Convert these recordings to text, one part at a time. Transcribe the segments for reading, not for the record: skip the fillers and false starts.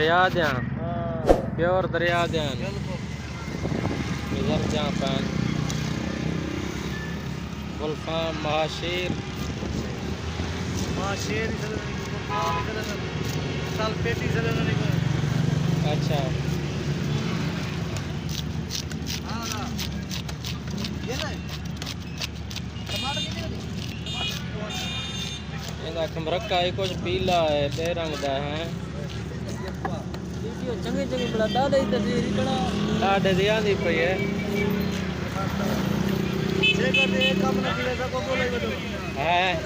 दरिया दियां प्योर दरिया दियां गुजर जा पैन गुलफाम महाशीर अच्छा खमरक्का ही कुछ पीला है बेरंग दा है चंगे चंगे बड़ा दादे तस्वीर इतना दादे दी आंदी पई है है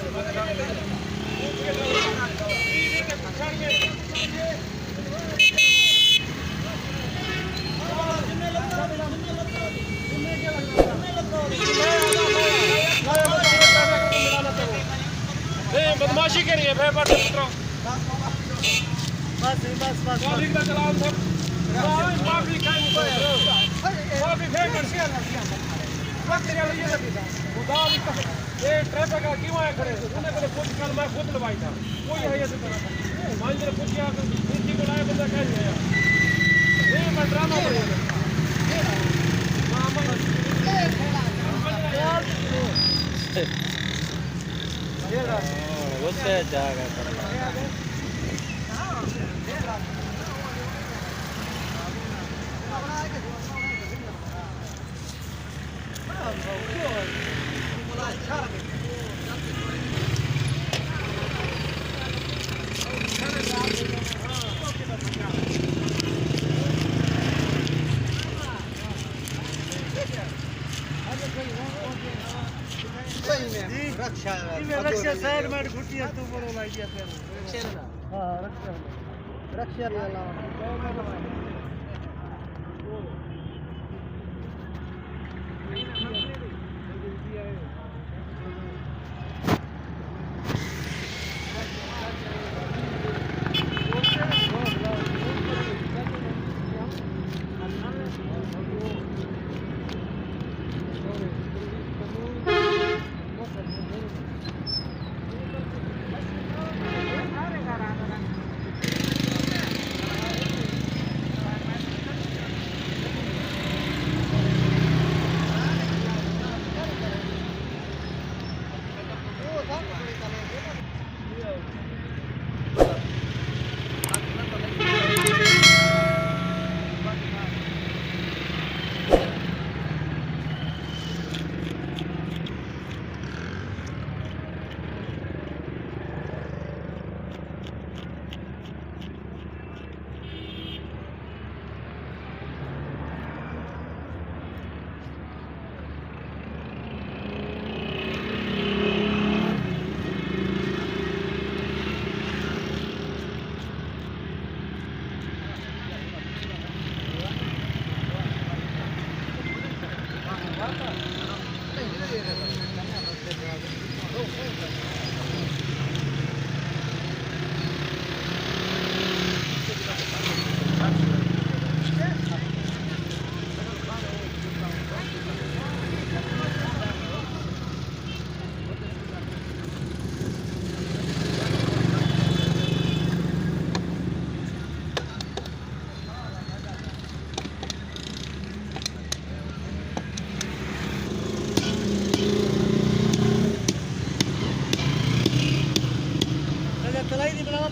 बदमाशी करी है बस माफी का कलाम सब माफी खाएंगे माफी फेंक कर शेयर वक्त चल रही है खुदा ये ट्रैफिक का क्यों आया खड़े तूने को खुद कल मैं खुद लवाई था कोई है ये तरह मान जरा कुछ यार किसी को लाया बंदा कह दिया यार ये मैं ड्रामा करेगा उससे जाएगा रक्षा साइड में घुटिया तू बड़ो लागिया फिर हां रक्षा वाला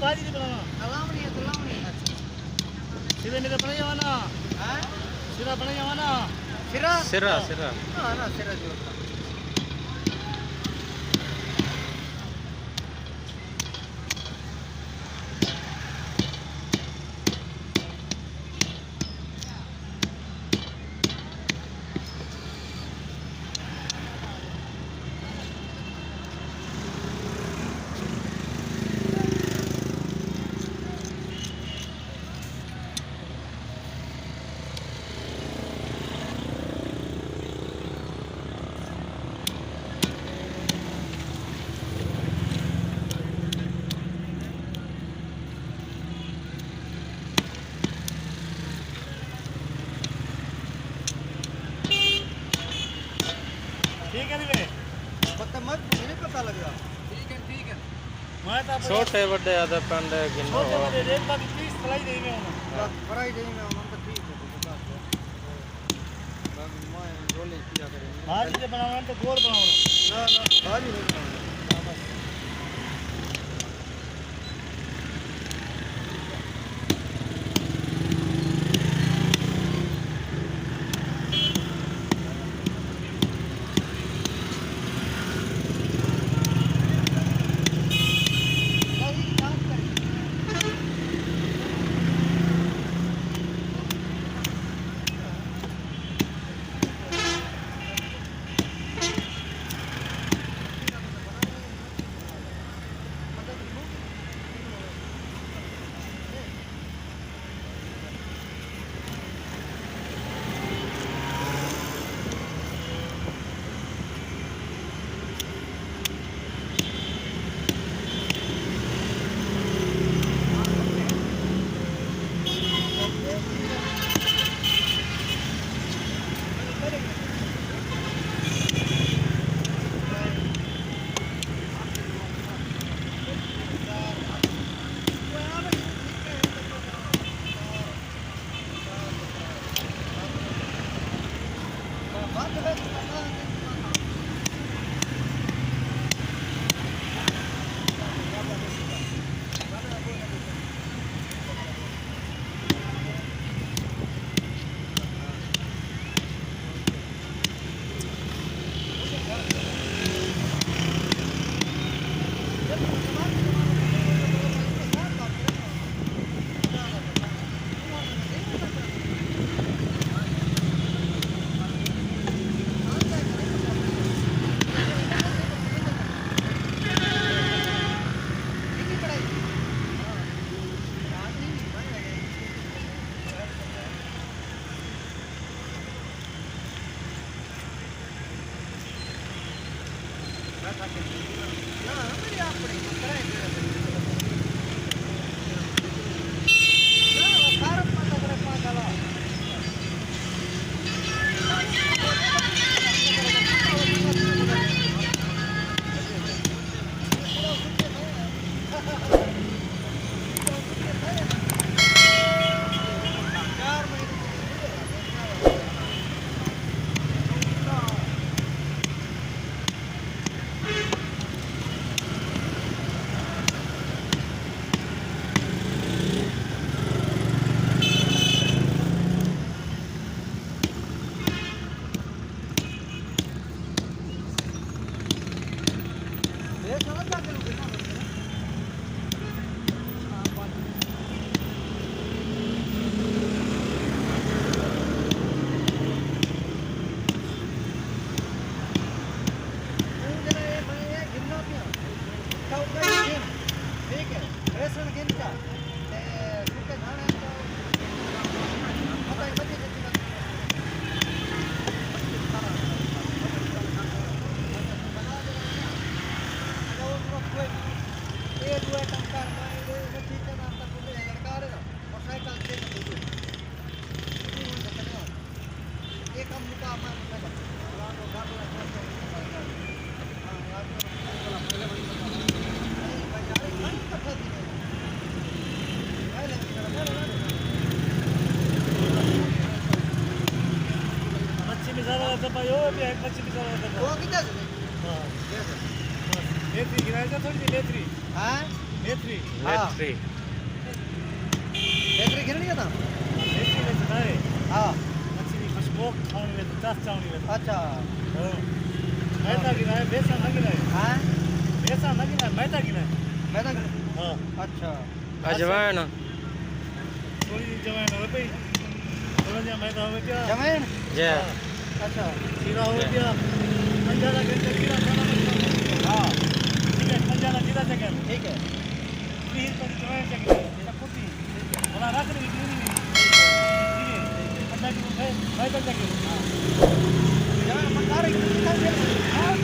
भाजी नहीं बनाना तलावनी है सीधे मेरे बना जावाना हैं सीधा बना जावाना सिरा सिरा सिरा हां ना सिरा जो ठीक है नहीं पता मत नहीं पता लगा ठीक है मैं तो छोटे बड़े आधा पंडे गिनो छोटे बड़े रेट बाकी 30 फलाई दे में हूं फराई देंगे हम तो ठीक है मैं रोले किया करेंगे भाजी से बनाना तो गोल बनाना ना भाजी नहीं बनाना अच्छा मैदा गिरा है बेसन ना गिरा है हाँ बेसन ना गिरा है मैदा गिरा है मैदा हाँ अच्छा अजवाइन थोड़ी जवाइन हो गई थोड़ा जा मैदा हो गया जमीन जे अच्छा जीरा हो गया पंजाला घंटे जीरा खाना हाँ ठीक है पंजाला जीरा चाहिए ठीक है प्लीज पर जवाइन चाहिए ये कुटी बोला रख दी ठीक है पंजाला मैदा चाहिए हाँ जवाइन मंगा रही है